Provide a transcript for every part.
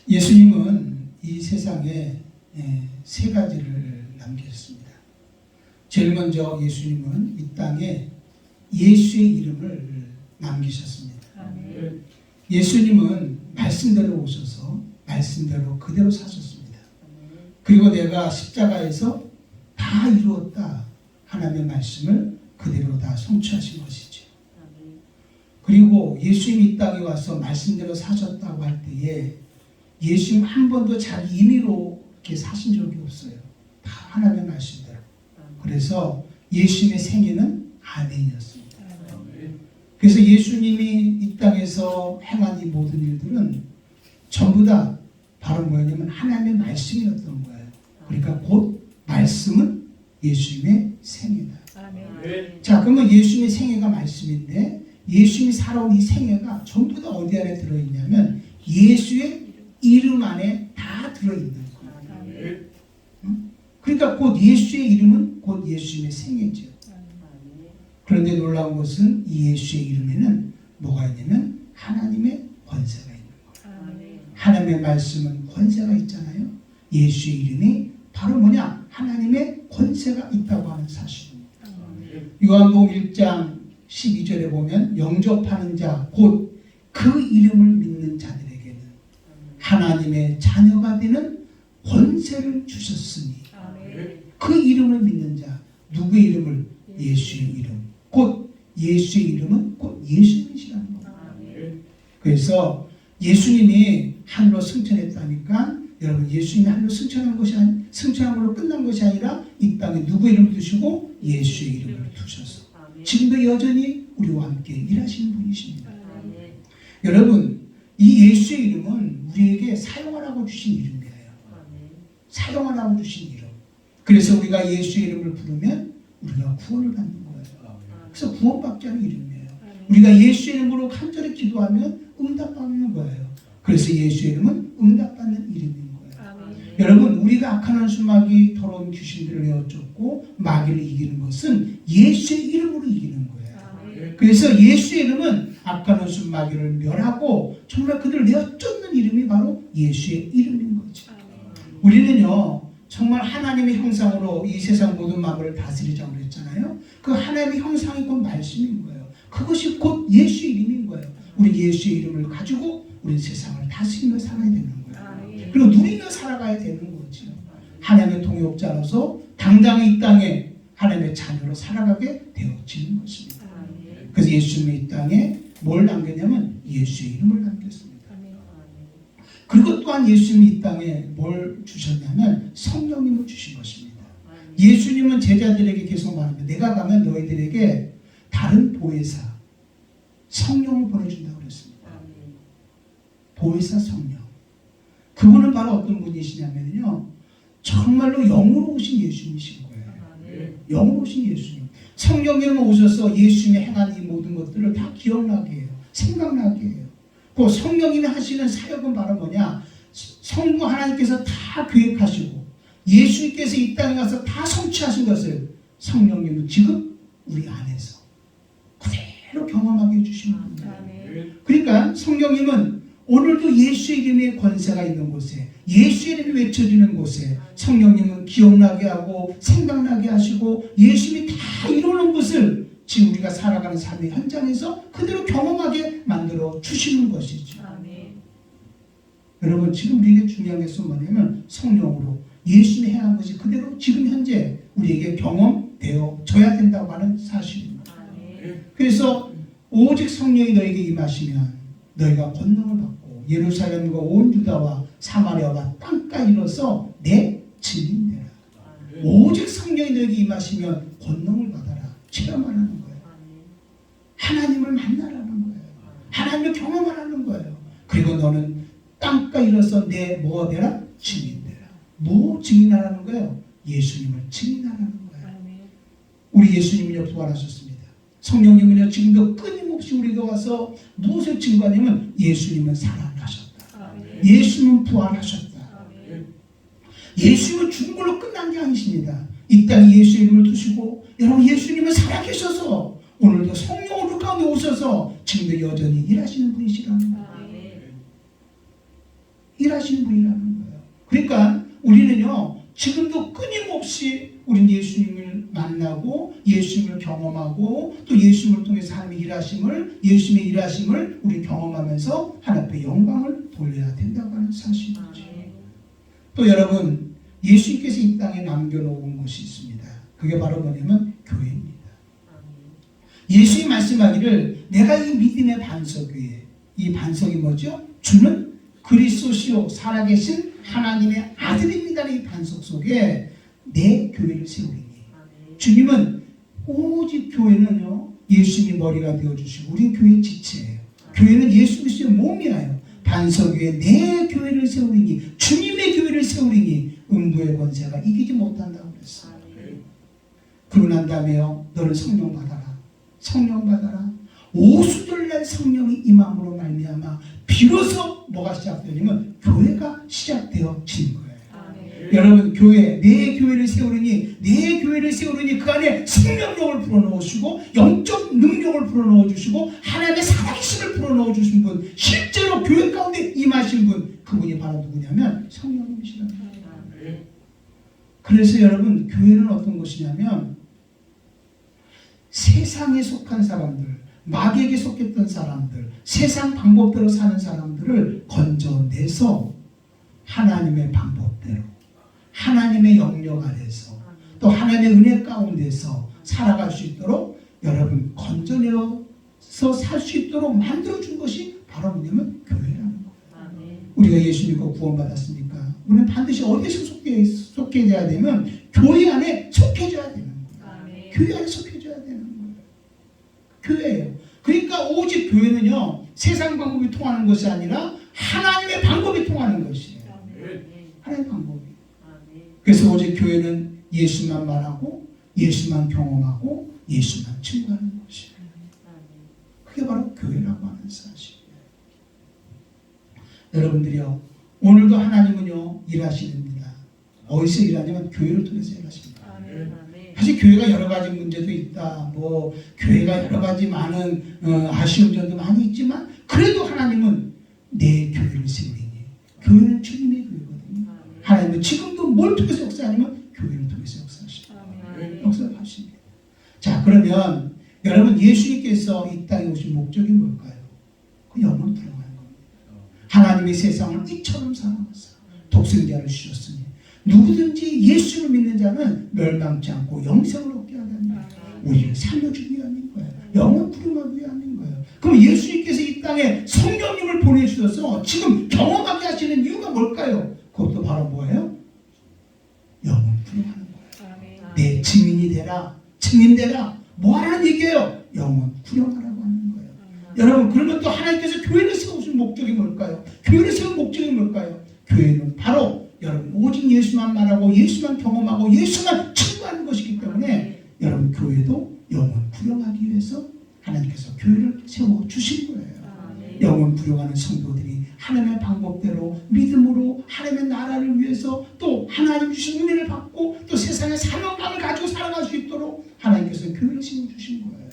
예수님은 이 세상에 세 가지를 남기셨습니다. 제일 먼저 예수님은 이 땅에 예수의 이름을 남기셨습니다. 예수님은 말씀대로 오셔서 말씀대로 그대로 사셨습니다. 그리고 내가 십자가에서 다 이루었다 하나님의 말씀을 그대로 다 성취하신 것이죠. 그리고 예수님이 이 땅에 와서 말씀대로 사셨다고 할 때에 예수님 한 번도 자기 임의로 이렇게 사신 적이 없어요. 다 하나님의 말씀대로. 그래서 예수님의 생애는 아멘이었습니다. 그래서 예수님이 이 땅에서 행한 이 모든 일들은 전부 다 바로 뭐냐면 하나님의 말씀이었던 거예요. 그러니까 곧 말씀은 예수님의 생애다. 자, 그러면 예수님의 생애가 말씀인데 예수님이 살아온 이 생애가 전부 다 어디 안에 들어있냐면 예수의 이름 안에 다 들어있는 거예요. 그러니까 곧 예수의 이름은 곧 예수님의 생애죠. 그런데 놀라운 것은 이 예수의 이름에는 뭐가 있냐면 하나님의 권세가 있는 거예요. 하나님의 말씀은 권세가 있잖아요. 예수의 이름이 바로 뭐냐? 하나님의 권세가 있다고 하는 사실입니다. 요한복음 1장 12절에 보면 영접하는 자 곧 그 이름을 믿는 자들에게는 하나님의 자녀가 되는 권세를 주셨으니 그 이름을 믿는 자 누구의 이름을? 예수의 이름. 곧 예수의 이름은 곧 예수님이시라는 겁니다. 그래서 예수님이 하늘로 승천했다니까 여러분 예수님이 하늘로 승천한 걸로 끝난 것이 아니라 이 땅에 누구의 이름을 두시고 예수의 이름을 두셔서 지금도 여전히 우리와 함께 일하시는 분이십니다. 여러분 이 예수의 이름은 우리에게 사용하라고 주신 이름이에요. 사용하라고 주신 이름. 그래서 우리가 예수의 이름을 부르면 우리가 구원을 받는 거예요. 그래서 구원받게 하는 이름이에요. 우리가 예수의 이름으로 간절히 기도하면 응답받는 거예요. 그래서 예수의 이름은 응답받는 이름인 거예요. 여러분 우리가 악한 원수마귀 더러운 귀신들을 내어쫓고 마귀를 이기는 것은 예수의 이름으로 이기는 거예요. 그래서 예수의 이름은 악한 원수 마귀를 멸하고 정말 그들을 내어쫓는 이름이 바로 예수의 이름인 거죠. 우리는요 정말 하나님의 형상으로 이 세상 모든 만물을 다스리자고 그랬잖아요. 그 하나님의 형상이 곧 말씀인 거예요. 그것이 곧 예수의 이름인 거예요. 우리 예수의 이름을 가지고 우리 세상을 다스리며 살아야 되는 거예요. 그리고 누리며 살아가야 되는 거죠. 하나님의 동역자로서 당당히 이 땅에 하나님의 자녀로 살아가게 되어지는 것입니다. 그래서 예수님이 이 땅에 뭘 남겼냐면 예수의 이름을 남겼습니다. 그리고 또한 예수님이 이 땅에 뭘 주셨냐면 성령님을 주신 것입니다. 예수님은 제자들에게 계속 말합니다. 내가 가면 너희들에게 다른 보혜사 성령을 보내준다고 그랬습니다. 보혜사 성령. 그분은 바로 어떤 분이시냐면요. 정말로 영으로 오신 예수님이신 거예요. 영으로 오신 예수님. 성령님은 오셔서 예수님이 행한 이 모든 것들을 다 기억나게 해요. 생각나게 해요. 그 성령님이 하시는 사역은 바로 뭐냐? 성부 하나님께서 다 계획하시고 예수님께서 이 땅에 가서 다 성취하신 것을 성령님은 지금 우리 안에서 그대로 경험하게 해주시는 겁니다. 그러니까 성령님은 오늘도 예수의 이름의 권세가 있는 곳에 예수의 이름이 외쳐지는 곳에 성령님은 기억나게 하고 생각나게 하시고 예수님이 다 이루는 것을 지금 우리가 살아가는 삶의 현장에서 그대로 경험하게 만들어 주시는 것이죠. 여러분 지금 우리에게 중요한 것은 뭐냐면 성령으로 예수님이 행한 것이 그대로 지금 현재 우리에게 경험되어져야 된다고 하는 사실입니다. 그래서 오직 성령이 너에게 임하시면 너희가 권능을 받고 예루살렘과 온 유다와 사마리아와 땅까지 이뤄서 내 증인 되라. 오직 성령이 너에게 임하시면 권능을 받아라. 체험하라는 거예요. 하나님을 만나라는 거예요. 하나님을 경험하라는 거예요. 그리고 너는 땅까지 이뤄서 내 뭐가 되라? 증인 되라. 뭐 증인하라는 거예요? 예수님을 증인하라는 거예요. 우리 예수님은요 부활하셨습니다. 성령님은요 지금도 끊임없이 우리가 와서 무엇을 증거하냐면 예수님은 살아나셨다. 예수님은 부활하셨다. 예수님은 죽은 걸로 끝난 게 아니십니다. 이 땅에 예수 이름을 두시고 여러분 예수님은 살아계셔서 오늘도 성령으로 가운데 오셔서 지금도 여전히 일하시는 분이시라는 거예요. 일하시는 분이라는 거예요. 그러니까 우리는요, 지금도 끊임없이 우린 예수님을 만나고 예수님을 경험하고 또 예수님을 통해서 하나님의 일하심을, 예수님의 일하심을 우리 경험하면서 하나님 앞에 영광을 돌려야 된다고 하는 사실이죠. 또 여러분, 예수님께서 이 땅에 남겨놓은 것이 있습니다. 그게 바로 뭐냐면 교회입니다. 예수님이 말씀하기를 내가 이 믿음의 반석 위에, 이 반석이 뭐죠? 주는 그리스도시요 살아계신 하나님의 아들입니다는 이 반석 속에 내 교회를 세우리니. 주님은 오직 교회는요, 예수님이 머리가 되어주시고 우리 교회의 지체예요. 교회는 예수 그리스도의 몸이에요. 반석 위에 내 교회를 세우리니, 주님의 교회를 세우리니 음부의 권세가 이기지 못한다고 그랬어요. 그러고 난 다음에요, 너는 성령 받아라. 성령 받아라. 오수절날 성령이 임함으로 말미암아 비로소 뭐가 시작되냐면 교회가 시작되어진 거예요. 여러분, 교회, 내 교회를 세우려니, 내 교회를 세우려니 그 안에 생명력을 불어넣으시고 영적 능력을 불어넣어 주시고 하나님의 살아계심을 불어넣어 주신 분, 실제로 교회 가운데 임하신 분, 그분이 바로 누구냐면 성령님이시라는 거예요. 그래서 여러분, 교회는 어떤 것이냐면 세상에 속한 사람들, 마귀에게 속했던 사람들, 세상 방법대로 사는 사람들을 건져내서 하나님의 방법대로, 하나님의 영역 아래서, 또 하나님의 은혜 가운데서 살아갈 수 있도록 여러분 건져내서 살 수 있도록 만들어준 것이 바로 뭐냐면 교회라는 거예요. 우리가 예수 믿고 구원받았으니까 우리는 반드시 어디서 속해져야 되면 교회 안에 속해져야 되는 거예요. 교회 안에 속해져야 되는 거예요. 교회예요. 그러니까 오직 교회는요, 세상 방법이 통하는 것이 아니라 하나님의 방법이 통하는 것이에요. 하나님의 방법이. 그래서 오직 교회는 예수만 말하고 예수만 경험하고 예수만 증거하는 것이에요. 그게 바로 교회라고 하는 사실이에요. 여러분들이요, 오늘도 하나님은요 일하십니다. 어디서 일하냐면 교회를 통해서 일하십니다. 사실 교회가 여러 가지 문제도 있다. 뭐 교회가 여러 가지 많은 아쉬운 점도 많이 있지만 그래도 하나님은 내 교회를 세우리니. 교회는 주님의 교회거든요. 하나님은 지금도 뭘 통해서 역사하냐면 교회를 통해서 역사하십니다. 자, 그러면 여러분, 예수님께서 이 땅에 오신 목적이 뭘까요? 그 영원 부영하는 겁니다. 하나님이 세상을 이처럼 사랑하사 독생자를 주셨으니 누구든지 예수를 믿는 자는 멸망치 않고 영생을 얻게 하는 우리를 살려주기 위함인 거예요. 영원 부름하기 위함인 거예요. 그럼 예수님께서 이 땅에 성령님을 보내주셔서 지금 경험하게 하시는 이유가 뭘까요? 그것도 바로 뭐예요? 영원 부름하는 거예요. 내 증인이 되라. 증인되라. 뭐 하는 얘기예요? 영원 부름하라고 하는 거예요. 여러분, 그러면 또 하나님께서 교회를 세우신 목적이 뭘까요? 교회를 세운 목적이 뭘까요? 교회는 바로 여러분 오직 예수만 말하고 예수만 경험하고 예수만 증거하는 것이기 때문에 여러분 교회도 영원 부영하기 위해서 하나님께서 교회를 세워주신 거예요. 영원 부영하는 성도들이 하나님의 방법대로 믿음으로 하나님의 나라를 위해서 또 하나님 주신 은혜를 받고 또 세상의 사명감을 가지고 살아갈 수 있도록 하나님께서 교회를 세워주신 거예요.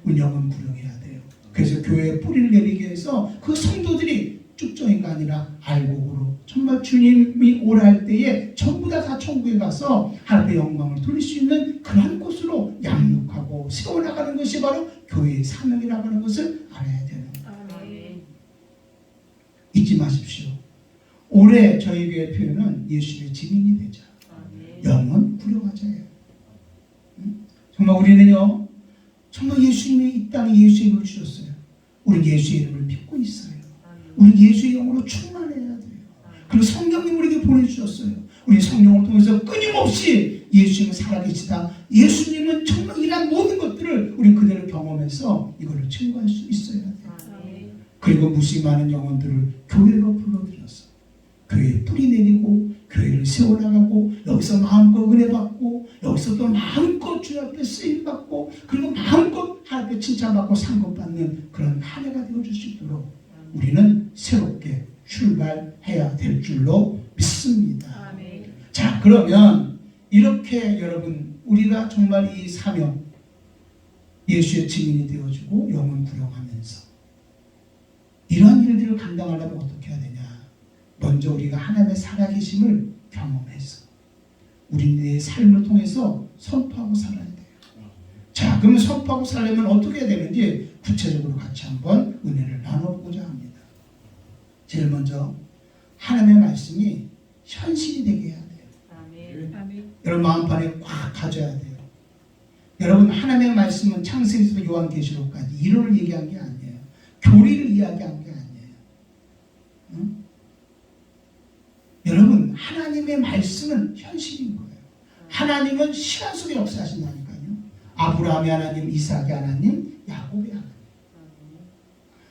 우리 영원 부영해야 돼요. 그래서 교회에 뿌리를 내리기 위해서 그 성도들이 쭉정이가 아니라 알곡으로 정말 주님이 오라 할 때에 전부 다 천국에 가서 하나님의 영광을 돌릴 수 있는 그런 곳으로 양육하고 세워나가는 것이 바로 교회의 사명이라고 하는 것을 알아야 되는 거예요. 잊지 마십시오. 올해 저희 교회 표현은 예수의 증인이 되자. 영원 부려가자예요. 정말 우리는요, 정말 예수님이 이 땅에 예수의 이름을 주셨어요. 우리 예수의 이름을 믿고 있어요. 우리 예수의 영으로 충만해야 돼요. 그리고 성령님 우리에게 보내주셨어요. 우리 성령을 통해서 끊임없이 예수님은 살아계시다. 예수님은 정말 이런 모든 것들을 우리 그대로 경험해서 이거를 증거할 수 있어야 돼요. 그리고 무수히 많은 영혼들을 교회로 불러들여서 교회에 뿌리 내리고 교회를 세워나가고 여기서 마음껏 은혜받고 여기서 또 마음껏 주님 앞에 쓰임받고 그리고 마음껏 하나님께 칭찬받고 상급받는 그런 한 해가 되어줄 수 있도록 우리는 새롭게 출발해야 될 줄로 믿습니다. 아멘. 자, 그러면 이렇게 여러분 우리가 정말 이 사명 예수의 증인이 되어주고 영혼 구령하면서 이러한 일들을 감당하려면 어떻게 해야 되냐? 먼저 먼저 우리가 하나님의 살아계심을 경험해서 우리의 삶을 통해서 선포하고 살아야 돼요. 자, 그러면 선포하고 살려면 어떻게 해야 되는지 구체적으로 같이 한번 은혜를 나눠보고자 합니다. 제일 먼저 하나님의 말씀이 현실이 되게 해야 돼요. 아멘. 여러분 마음판에 꽉 가져야 돼요. 여러분 하나님의 말씀은 창세기에서 요한계시록까지 이론을 얘기한 게 아니에요. 교리를 이야기한 게 아니에요. 응? 여러분 하나님의 말씀은 현실인 거예요. 하나님은 시간 속에 역사하신다니까요. 아브라함의 하나님, 이삭의 하나님, 야곱의 하나님.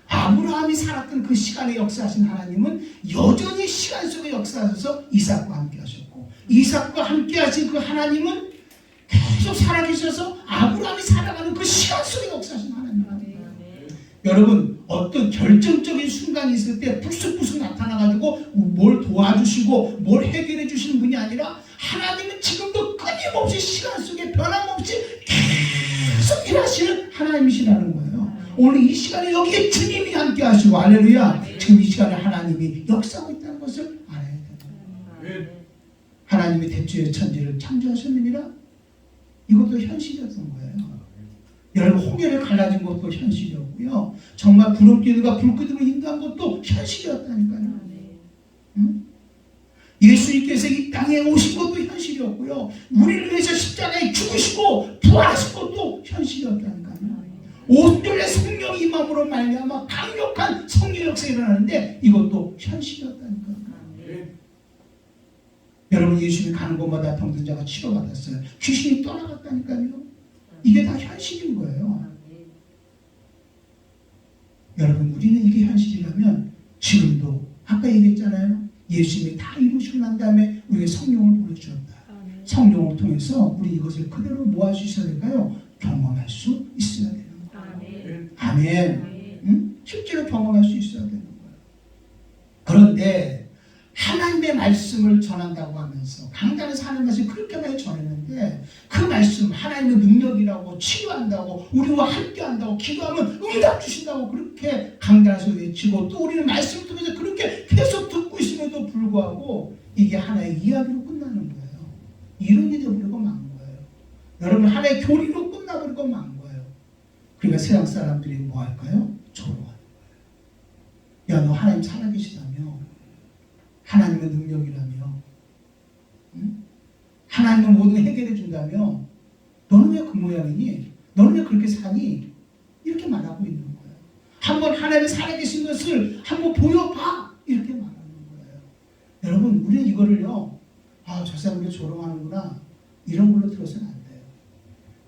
아브라함이 살았던 그 시간에 역사하신 하나님은 여전히 시간 속에 역사하셔서 이삭과 함께 하셨고, 이삭과 함께 하신 그 하나님은 계속 살아계셔서 아브라함이 살아가는 그 시간 속에 역사하신 하나님입니다. 여러분 어떤 결정적인 순간이 있을 때 불쑥불쑥 나타나가지고 뭘 도와주시고 뭘 해결해 주시는 분이 아니라 하나님은 지금도 끊임없이 시간 속에 변함없이 계속 일하시는 하나님이시라는 거예요. 오늘 이 시간에 여기에 주님이 함께 하시고 할렐루야, 지금 이 시간에 하나님이 역사하고 있다는 것을 알아야 돼요. 하나님이 대초에 천지를 창조하셨느니라, 이것도 현실이었던 거예요. 여러분 홍해를 갈라진 것도 현실이었고요. 정말 구름기둥과 불기둥을 인도한 것도 현실이었다니까요. 응? 예수님께서 이 땅에 오신 것도 현실이었고요. 우리를 위해서 십자가에 죽으시고 부활하신 것도 현실이었다니까요. 온전히 성령이 임함으로 말미암아 강력한 성령 역사가 일어나는데 이것도 현실이었다니까요. 여러분 예수님이 가는 곳마다 병든 자가 치료받았어요. 귀신이 떠나갔다니까요. 이게 다 현실인 거예요. 여러분 우리는 이게 현실이라면 지금도 아까 얘기했잖아요. 예수님이 다 이루시고 난 다음에 우리에게 성령을 보내주셨다. 성령을 통해서 우리 이것을 그대로 뭐 할 수 있어야 될까요? 경험할 수 있어야 되는 거예요. 아멘. 응? 실제로 경험할 수 있어야 되는 거예요. 그런데 하나님의 말씀을 전한다고 하면서 강단에서 하나님의 말씀을 그렇게 많이 전했는데 그 말씀 하나님의 능력이라고 치유한다고 우리와 함께한다고 기도하면 응답 주신다고 그렇게 강단에서 외치고 또 우리는 말씀을 통해서 그렇게 계속 듣고 있음에도 불구하고 이게 하나의 이야기로 끝나는 거예요. 이론이 되어버리고 만 거예요. 여러분 하나의 교리로 끝나버리고 만 거예요. 그러니까 세상 사람들이 뭐 할까요? 조롱하는 거예요. 야, 너 하나님 살아계시다며, 하나님의 능력이라며, 응? 하나님은 모든 걸 해결해 준다며, 너는 왜 그 모양이니? 너는 왜 그렇게 사니? 이렇게 말하고 있는 거예요. 한번 하나님이 살아계신 것을 한번 보여봐, 이렇게 말하는 거예요. 여러분 우리는 이거를요, 아, 저 사람이 조롱하는구나, 이런 걸로 들어서는 안 돼요.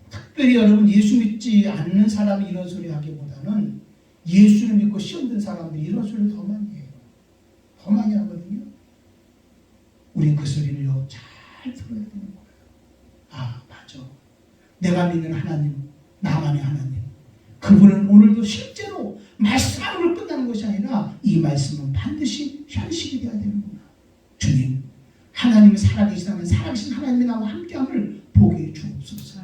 특별히 여러분 예수 믿지 않는 사람이 이런 소리 하기보다는 예수를 믿고 시험 든 사람들이 이런 소리를 더 많이 해요. 더 많이 하거든요. 우린 그 소리를요 잘 들어야 되는 거예요. 아, 맞아. 내가 믿는 하나님, 나만의 하나님, 그분은 오늘도 실제로 말씀으로 끝나는 것이 아니라 이 말씀은 반드시 현실이 되어야 되는구나. 주님, 하나님이 살아계시다면 살아계신 하나님이 나와 함께함을 보게 해주옵소서.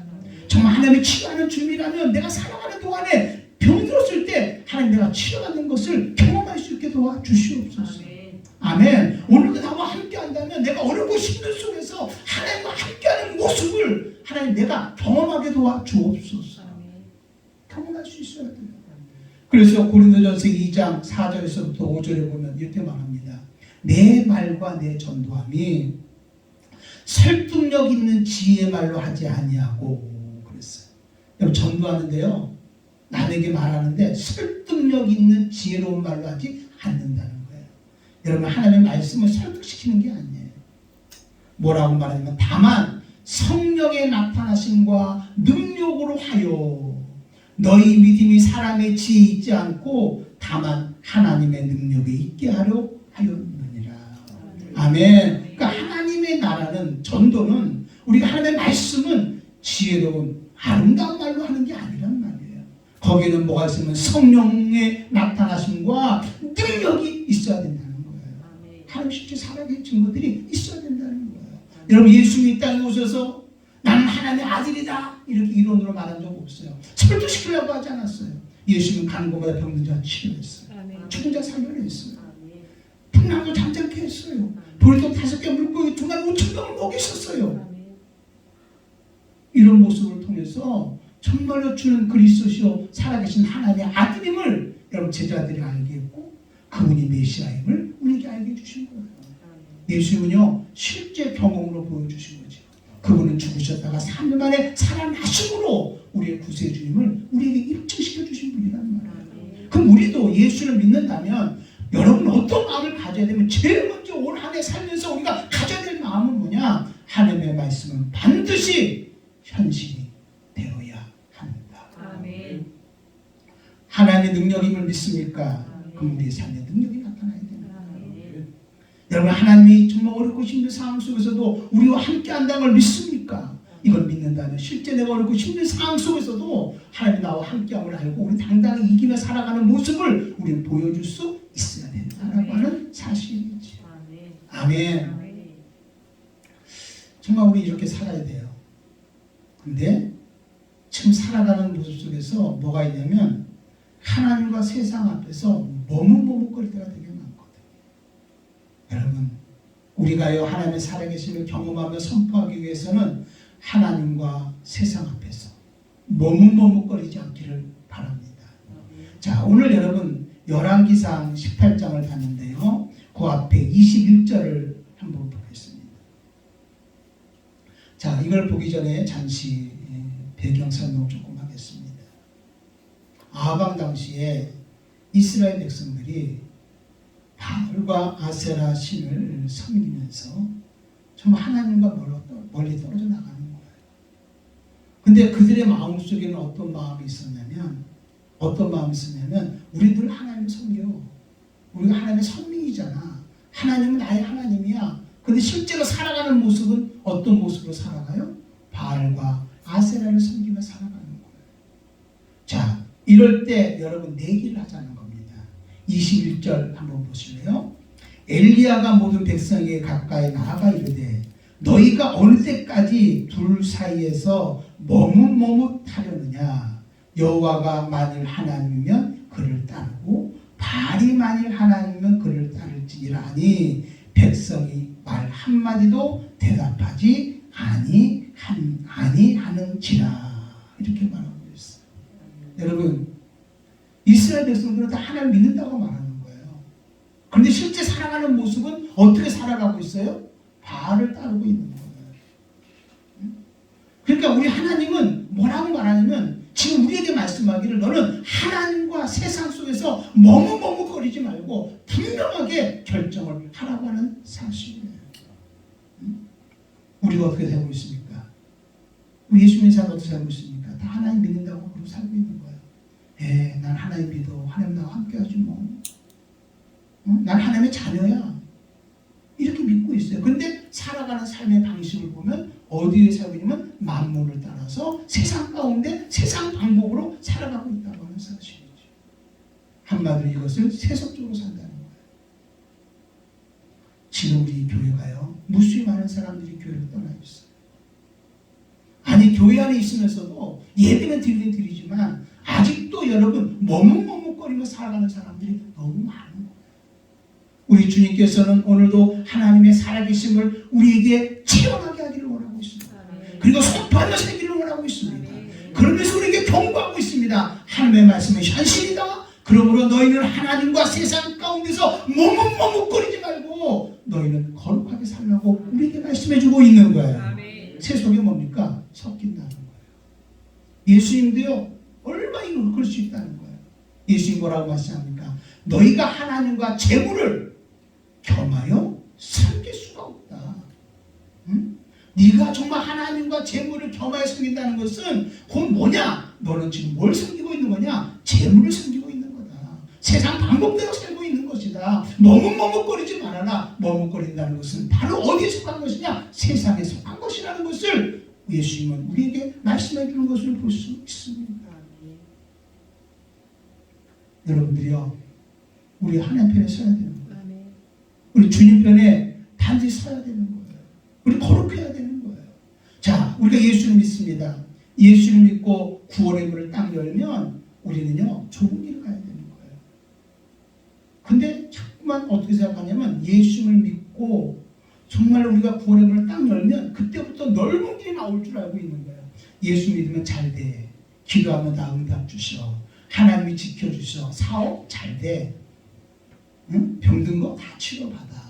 정말 하나님이 치료하는 주님이라면 내가 살아가는 동안에 병들었을 때 하나님 내가 치료받는 것을 경험할 수 있게 도와주시옵소서. 아멘. 오늘도 나와 함께한다면 내가 어렵고 힘든 속에서 하나님과 함께하는 모습을 하나님 내가 경험하게 도와주옵소서. 경험할 수 있어야 돼요. 그래서 고린도전서 2장 4절에서부터 5절에 보면 이렇게 말합니다. 내 말과 내 전도함이 설득력 있는 지혜의 말로 하지 아니하고 그랬어요. 여러분 전도하는데요, 남에게 말하는데 설득력 있는 지혜로운 말로 하지 않는다는 거예요. 여러분 하나님의 말씀을 설득시키는 게 아니에요. 뭐라고 말하냐면 다만 성령의 나타나심과 능력으로 하여 너희 믿음이 사람의 지혜에 있지 않고 다만 하나님의 능력에 있게 하려 하였느니라. 아멘. 그러니까 하나님의 나라는, 전도는, 우리가 하나님의 말씀은 지혜로운 아름다운 말로 하는 게 아니란 말이에요. 거기는 뭐가 있으면 성령의 나타나심과 능력이 있어야 된다는 거예요. 하나님 실제 살아계신 것들이 있어야 된다는 거예요. 여러분 예수님이 이 땅에 오셔서 나는 하나님의 아들이다 이렇게 이론으로 말한 적 없어요. 설득시키려고 하지 않았어요. 예수님은 가는 곳마다 병든 자 치료했어요. 죽은 자 살려냈어요. 풍랑도 잠잠케 했어요. 돌도 5개 물고기 2마리 5,000명을 먹이셨어요. 이런 모습을 통해서 정말로 주는 그리스도시요 살아계신 하나님의 아들임을 여러분 제자들이 알게 했고 그분이 메시아임을 우리에게 알게 해주신 거예요. 예수님은요 실제 경험으로 보여주신 거죠. 그분은 죽으셨다가 3일 만에 살아나심으로 우리의 구세주님을 우리에게 입증시켜 주신 분이란 말이에요. 그럼 우리도 예수를 믿는다면 여러분 어떤 마음을 가져야 되면 제일 먼저 올 한 해 살면서 우리가 가져야 될 마음은 뭐냐? 하나님의 말씀은 반드시 현실이 되어야 합니다. 아멘. 하나님의 능력임을 믿습니까? 그럼 우리의 삶의 능력이 나타나야 됩니다. 여러분 하나님이 정말 어렵고 힘든 상황 속에서도 우리와 함께 한다는 걸 믿습니까? 이걸 믿는다면 실제 내가 어렵고 힘든 상황 속에서도 하나님이 나와 함께함을 알고 우리 당당히 이기며 살아가는 모습을 우리는 보여줄 수 있어야 된다라고 하는 사실이죠. 아멘. 정말 우리 이렇게 살아야 돼요. 근데 지금 살아가는 모습 속에서 뭐가 있냐면 하나님과 세상 앞에서 머뭇머뭇거릴 때가 되게 많거든요. 여러분 우리가요 하나님의 살아계심을 경험하며 선포하기 위해서는 하나님과 세상 앞에서 머뭇머뭇거리지 않기를 바랍니다. 자 오늘 여러분 열왕기상 18장을 봤는데요. 그 앞에 21절을 한번 보겠습니다. 자 이걸 보기 전에 잠시 배경 설명 조금 하겠습니다. 아합 당시에 이스라엘 백성들이 바알과 아세라 신을 섬기면서 정말 하나님과 멀리 떨어져 나가는 거예요. 근데 그들의 마음속에는 어떤 마음이 있었냐면 우리들 하나님을 섬겨. 우리가 하나님의 선민이잖아. 하나님은 나의 하나님이야. 근데 실제로 살아가는 모습은 어떤 모습으로 살아가요? 바알과 아세라를 섬기며 살아가는 거예요. 자, 이럴 때 여러분 내기를 하자는 겁니다. 21절 한번 보실래요? 엘리야가 모든 백성에게 가까이 나아가 이르되 너희가 어느 때까지 둘 사이에서 머뭇머뭇하려느냐? 여호와가 만일 하나님이면 그를 따르고 바알이 만일 하나님이면 그를 따를지니라니 백성이 말 한마디도 대답하지 아니하는지라 이렇게 말하고 있어요. 여러분 이스라엘 백성들은 다 하나님을 믿는다고 말하는 거예요. 그런데 실제 살아가는 모습은 어떻게 살아가고 있어요? 바알을 따르고 있는 거예요. 그러니까 우리 하나님은 뭐라고 말하냐면 지금 우리에게 말씀하기를 너는 하나님과 세상 속에서 머뭇머뭇거리지 말고 분명하게 결정을 하라고 하는 사실이에요. 우리가 어떻게 살고 있습니까? 우리 예수님의 삶을 어떻게 살고 있습니까? 다 하나님 믿는다고 그러고 살고 있는 거예요. 난 하나님 믿어. 하나님 나와 함께하지 뭐. 난 하나님의 자녀야. 이렇게 믿고 있어요. 그런데 살아가는 삶의 방식을 보면 어디에 살고 있냐면 만물을 따라서 세상 가운데 세상 방법으로 살아가고 있다고 하는 사실이죠. 한마디로 이것을 세속적으로 산다는 거예요. 지금 우리 교회가요. 무수히 많은 사람들이 교회를 떠나 있어요. 아니 교회 안에 있으면서도 예배는 드리긴 드리지만 아직도 여러분 머뭇머뭇거리며 살아가는 사람들이 너무 많은 거예요. 우리 주님께서는 오늘도 하나님의 살아계심을 우리에게 체험하게 하기를 원하고 있습니다. 그리고 선포하며 살기를 원하고 있습니다. 그러면서 우리에게 경고하고 있습니다. 하나님의 말씀은 현실이다. 그러므로 너희는 하나님과 세상 가운데서 머뭇머뭇거리지 말고 너희는 거룩하게 살라고 우리에게 말씀해주고 있는 거예요. 세속이 뭡니까? 섞인다는 거예요. 예수님도요. 얼마나 그럴 수 있다는 거예요. 예수님 뭐라고 말씀합니까? 너희가 하나님과 재물을 겸하여 섬길 수가 없다. 응? 네가 정말 하나님과 재물을 겸하여 섬긴다는 것은 그건 뭐냐? 너는 지금 뭘 섬기고 있는 거냐? 재물을 섬기고 있는 거다. 세상 방법대로 살고 있는 것이다. 머뭇머뭇거리지 말아라. 머뭇거린다는 것은 바로 어디에 속한 것이냐? 세상에 속한 것이라는 것을 예수님은 우리에게 말씀해 주는 것을 볼 수 있습니다. 여러분들이요. 우리 하나님 편에 서야 되는 거예요. 우리 주님 편에 반드시 서야 되는 거예요. 우리 거룩해야 되는 거예요. 자, 우리가 예수를 믿습니다. 예수를 믿고 구원의 문을 딱 열면 우리는요. 좋은 길을 가야 되는 거예요. 근데 자꾸만 자꾸만 어떻게 생각하냐면 예수를 믿고 정말 우리가 구원의 문을 딱 열면 그때부터 넓은 길이 나올 줄 알고 있는 거예요. 예수 믿으면 잘 돼. 기도하면 다 응답 주셔. 하나님이 지켜주셔. 사업 잘 돼. 응? 병든 거 다 치료받아.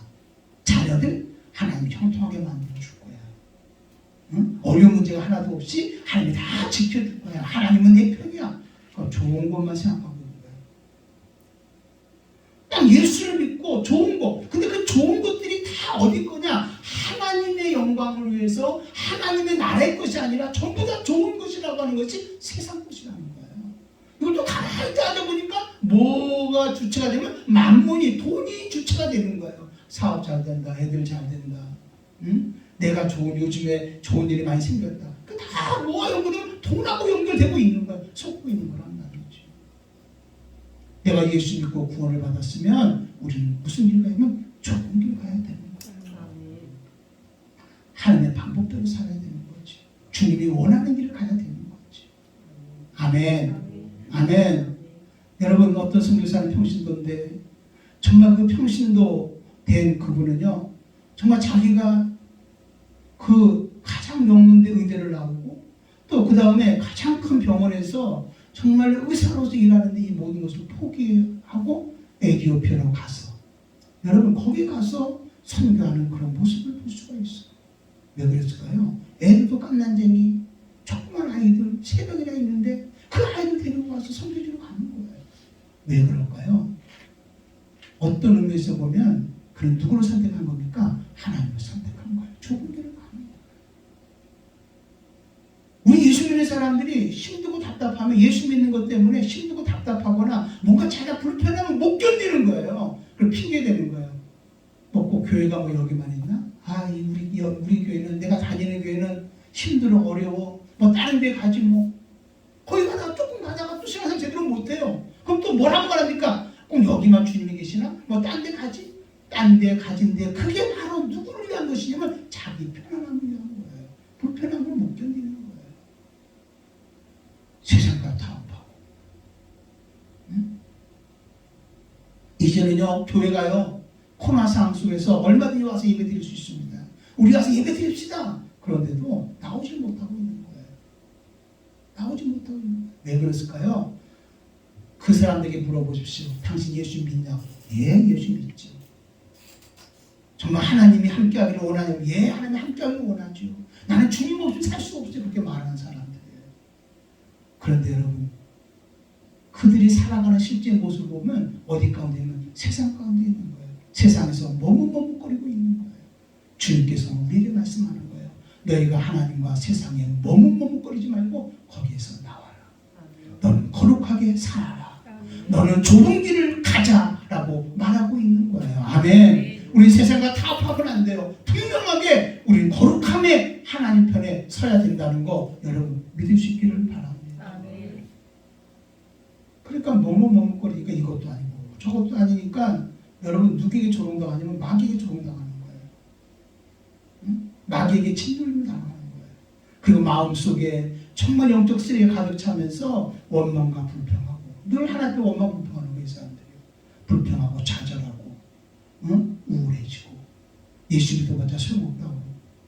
자녀들 하나님이 형통하게 만들어줄 거야. 응? 어려운 문제가 하나도 없이 하나님이 다 지켜줄 거야. 하나님은 내 편이야. 좋은 것만 생각하고 있는 거야. 딱 예수를 믿고 좋은 거. 근데 그 좋은 것들이 다 어디 거냐? 하나님의 영광을 위해서 하나님의 나라의 것이 아니라 전부 다 좋은 것이라고 하는 것이 세상 것이라는 거예요. 이걸 또 가만히 따져보니까 뭐가 주체가 되면 만문이, 돈이 주체가 되는 거예요. 사업 잘 된다, 애들 잘 된다, 응? 내가 요즘에 좋은 일이 많이 생겼다. 그 다 뭐가 연결되면 돈하고 연결되고 있는 거예요. 속고 있는 거란 말이죠. 내가 예수 믿고 구원을 받았으면 우리는 무슨 길 가냐면 좋은 길 가야 되는 거예요. 하나님의 방법대로 살아야 되는 거지. 주님이 원하는 길을 가야 되는 거지. 아멘. 아멘. 여러분, 어떤 선교사는 평신도인데 정말 그 평신도 된 그분은요, 정말 자기가 그 가장 명문대 의대를 나오고 또 그 다음에 가장 큰 병원에서 정말 의사로서 일하는데 이 모든 것을 포기하고 에티오피아로 가서, 여러분 거기 가서 선교하는 그런 모습을 볼 수가 있어요. 왜 그랬을까요? 애들도 깐난쟁이 조그만 아이들 3명이나 있는데 그 아이들 데리고 와서 선교지로 가는 거예요. 왜 그럴까요? 어떤 의미에서 보면 그는 누구를 선택한 겁니까? 하나님을 선택한 거예요. 좁은 길을 가는 거예요. 우리 예수 믿는 사람들이 힘들고 답답하면, 예수 믿는 것 때문에 힘들고 답답하거나 뭔가 자기가 불편하면 못 견디는 거예요. 그럼 핑계 대는 거예요. 꼭 교회가 뭐 여기만 있나? 우리 교회는, 내가 다니는 교회는 힘들어, 어려워. 뭐 다른 데 가지 뭐. 거기 가다가 조금 가다가 또 생활 제대로 못해요. 그럼 또 뭐라고 말합니까? 꼭 여기만 주님이 계시나? 뭐 딴 데 가지? 딴 데 가진데, 그게 바로 누구를 위한 것이냐면 자기 편안함을 위한 거예요. 불편함을 못 견디는 거예요. 세상과 타협하고. 응? 이제는요, 교회가요, 코로나 상황 속에서 얼마든지 와서 예배 드릴 수 있습니다. 우리 와서 예배 드립시다. 그런데도 나오지 못하고 있는 거예요. 나오지 못하고 있는 거예요. 왜 그랬을까요? 그 사람들에게 물어보십시오. 당신 예수 믿냐고. 예, 예수 믿죠. 정말 하나님이 함께하기를 원하냐고. 예, 하나님이 함께하기를 원하죠. 나는 주님 없이 살 수 없어요. 그렇게 말하는 사람들이에요. 그런데 여러분, 그들이 살아가는 실제 모습을 보면 어디 가운데 있는? 세상 가운데 있는 거예요. 세상에서 머뭇머뭇거리고 있는 거예요. 주님께서 우리에게 말씀하는 거예요. 너희가 하나님과 세상에 머뭇머뭇거리지 말고 거기에서 나와라. 너는 거룩하게 살아라. 너는 좁은 길을 가자라고 말하고 있는 거예요. 아멘. 우리 세상과 타협하면 안 돼요. 분명하게 우리는 거룩함에 하나님 편에 서야 된다는 거 여러분 믿을 수 있기를 바랍니다. 그러니까 머뭇머뭇거리니까 이것도 아니고 저것도 아니니까 여러분 누구에게 조롱당하냐면 마귀에게 조롱당하는 거예요. 응? 마귀에게 침몰림을 당하는 거예요. 그리고 마음속에 정말 영적 쓰레기가 가득 차면서 원망과 불평하고, 늘 하나님께 원망 불평하는 거예요. 이 사람들이 불평하고 좌절하고, 응? 우울해지고, 예수 믿어봤자 소용없다고,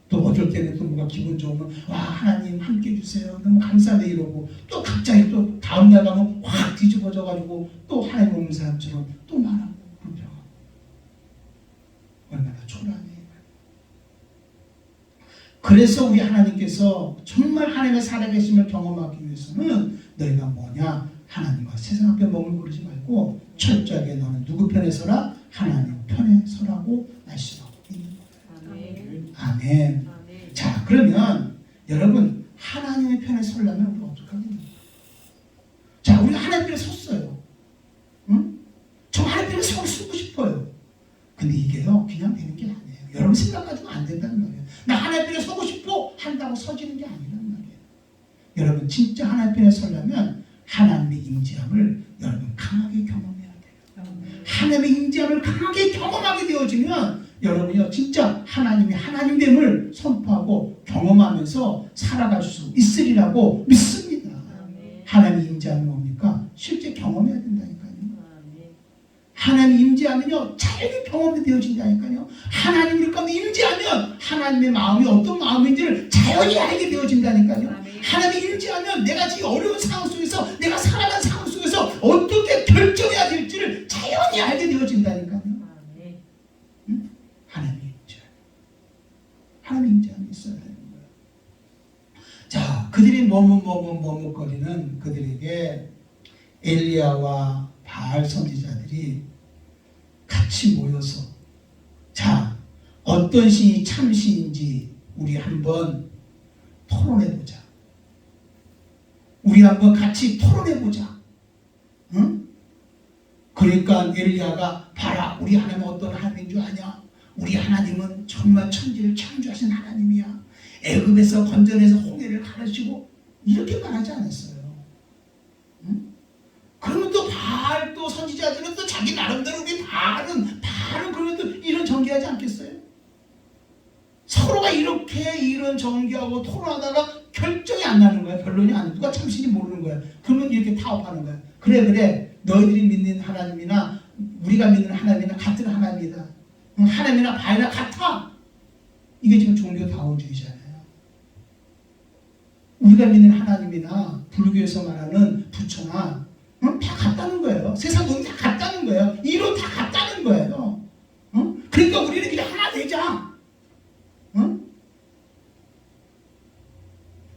또 어쩔 때는 또 뭔가 기분 좋으면 와 하나님 함께 해주세요 너무 감사해 이러고, 또 갑자기 또 다음날 가면 확 뒤집어져가지고 또 하나님 없는 사람처럼 또 말하고 불평하고. 얼마나 초라하네요. 그래서 우리 하나님께서 정말 하나님의 살아계심을 경험하기 위해서는 너희가 뭐냐? 하나님과 세상 앞에 머물거리지 말고 철저하게 너는 누구 편에 서라? 하나님 편에 서라고 말씀하고 있는 거예요. 아멘. 아멘. 자, 그러면 여러분 하나님의 편에 서려면 우리가 어떻게 하겠습니까? 자, 우리가 하나님 편에 섰어요. 응? 저 하나님 편에 서고 싶어요. 근데 이게요 그냥 되는 게 아니에요. 여러분 생각 가지고 안 된다는 말이에요. 나 하나님 편에 서고 싶어 한다고 서지는 게 아니란 말이에요. 여러분 진짜 하나님 편에 서려면 하나님의 임재함을 여러분 강하게 경험해야 돼요. 하나님의 임재함을 강하게 경험하게 되어지면 여러분이요 진짜 하나님이 하나님됨을 선포하고 경험하면서 살아갈 수 있으리라고 믿습니다. 하나님의 임재함이 뭡니까? 실제 경험해야 된다니까요. 하나님 임재하면요 자연히 경험이 되어진다니까요. 하나님 우리 가운데 임재하면 하나님의 마음이 어떤 마음인지를 자연히 알게 되어진다니까요. 하나님이 임재하면 내가 지금 어려운 상황 속에서 내가 살아가는 상황 속에서 어떻게 결정해야 될지를 자연히 알게 되어진다니까요. 응? 하나님이 임재. 하나님이 임재함이 있어야 되는 거예요. 자, 그들이 머뭇거리는 그들에게 엘리야와 바알 선지자들이 같이 모여서 자, 어떤 신이 참 신인지 우리 한번 토론해보자. 우리 한번 같이 토론해보자. 응? 그러니까 엘리야가 봐라, 우리 하나님은 어떤 하나님인 줄 아냐? 우리 하나님은 정말 천지를 창조하신 하나님이야. 애굽에서 건져내서 홍해를 가르치고 이렇게 말하지 않았어요. 응? 그러면 또 바알 또 선지자들은 또 자기 나름대로 우리 바알은 그러면 또 이런 전개하지 않겠어요? 서로가 이렇게 이런 전개하고 토론하다가 결정이 안 나는 거야. 결론이 안 나. 누가 참신지 모르는 거야. 그러면 이렇게 타협하는 거야. 그래 너희들이 믿는 하나님이나 우리가 믿는 하나님이나 같은 하나님이다. 하나님이나 바알이나 같아. 이게 지금 종교다원주의잖아요. 우리가 믿는 하나님이나 불교에서 말하는 부처나 다 같다는 거예요. 세상 돈 다 같다는 거예요. 이론 다 같다는 거예요. 그러니까 우리는 그냥 하나 되자.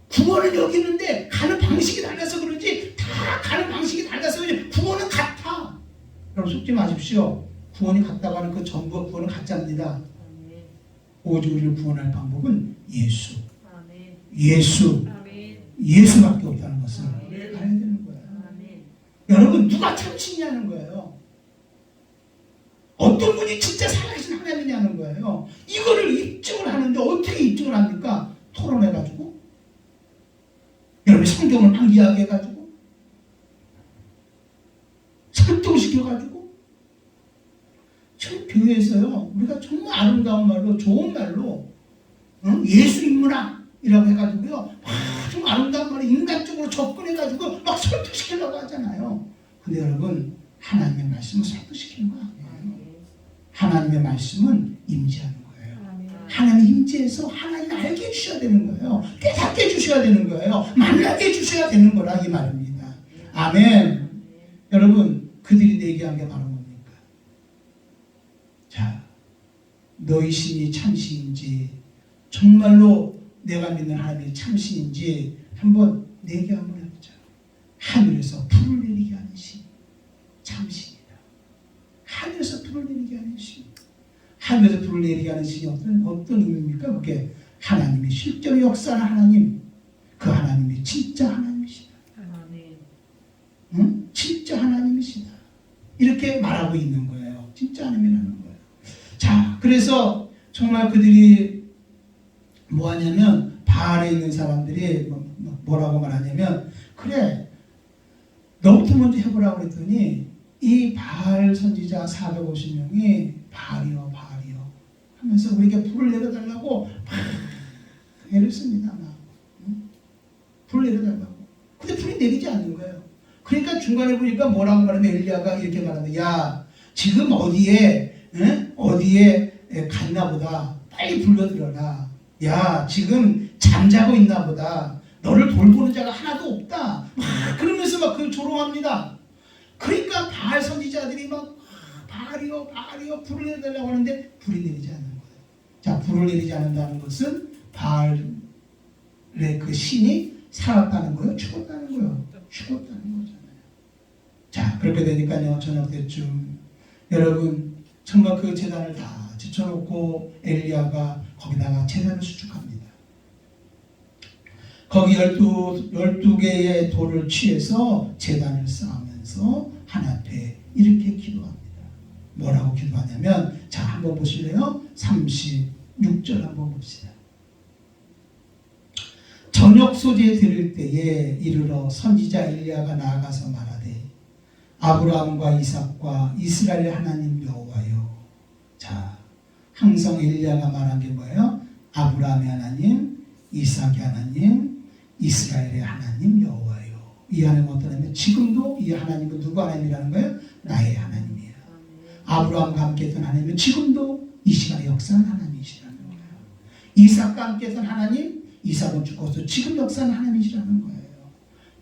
구원을 여기 있는데 가는 방식이 달라서 그런지 다 가는 방식이 달라서 그런지 구원은 같아. 여러분 속지 마십시오. 구원이 같다고 하는 그 전부 구원은 가짜입니다. 오직 우리를 구원할 방법은 예수. 예수. 예수밖에 없다는 것을 알아야 되는 거예요. 여러분 누가 참신이냐는 거예요. 어떤 분이 진짜 살아계신 하나님이냐는 거예요. 이거를 입증을 하는데 어떻게 입증을 합니까? 토론해가지고 여러분 성경을 막 이야기해가지고 설득시켜가지고 저 교회에서요 우리가 정말 아름다운 말로 좋은 말로 예수 인문학이라고 해가지고요 좀 아름다운 말로 인간적으로 접근해가지고 막 설득시키려고 하잖아요. 근데 여러분 하나님의 말씀을 설득시키는 거 아니에요. 하나님의 말씀은 임재하는 거예요. 하나님 임재해서 하나님 알게 해주셔야 되는 거예요. 깨닫게 해주셔야 되는 거예요. 만나게 해주셔야 되는 거라 이 말입니다. 아멘. 여러분 그들이 얘기한 게 바로 뭡니까? 자, 너희 신이 참신인지 정말로 내가 믿는 하나님이 참신인지 한번 내기 한번 해보자. 하늘에서 불을 내리게 하는 신 참신이다. 하늘에서 불을 내리게 하는 신. 하늘에서 불을 내리게 하는 신이 어떤 의미입니까? 그게 하나님이 실제로 역사하는 하나님, 그 하나님이 진짜 하나님이시다. 응? 진짜 하나님이시다. 이렇게 말하고 있는 거예요. 진짜 하나님이라는 거예요. 자, 그래서 정말 그들이 뭐 하냐면 바알에 있는 사람들이 뭐라고 말하냐면 그래 너부터 먼저 해보라고 그랬더니 이 바알 선지자 450명이 바알이요 하면서 우리에게 불을 내려달라고 막 애를 씁니다. 불을 내려달라고. 근데 불이 내리지 않는 거예요. 그러니까 중간에 보니까 뭐라고 말하면 엘리야가 이렇게 말합니다. 야 지금 어디에 갔나 보다. 빨리 불러들어라. 야 지금 잠자고 있나 보다. 너를 돌보는 자가 하나도 없다. 막 그러면서 막 그 조롱합니다. 그러니까 바알 선지자들이 막 바알이요 불을 내려달라고 하는데 불이 내리지 않는 거예요. 자, 불을 내리지 않는다는 것은 바알의 그 신이 살았다는 거예요? 죽었다는 거예요? 죽었다는 거잖아요. 자, 그렇게 되니까요 저녁 때쯤 여러분 정말 그 제단을 다 지쳐놓고 엘리야가 거기다가 제단을 수축합니다. 거기 12개의 돌을 취해서 제단을 쌓으면서 하나 앞에 이렇게 기도합니다. 뭐라고 기도하냐면 자 한번 보실래요? 36절 한번 봅시다. 저녁 소재 들을 때에 이르러 선지자 엘리야가 나아가서 말하되 아브라함과 이삭과 이스라엘의 하나님 여호와여. 자 항상 엘리야가 말한 게 뭐예요? 아브라함의 하나님, 이삭의 하나님, 이스라엘의 하나님 여호와여. 이 하나님은 어떤 하나님? 지금도 이 하나님은 누구 하나님이라는 거예요? 나의 하나님이에요. 아브라함과 함께 했던 하나님은 지금도 이 시간에 역사하는 하나님이시라는 거예요. 이삭과 함께 했던 하나님, 이삭은 죽어서 지금 역사하는 하나님이시라는 거예요.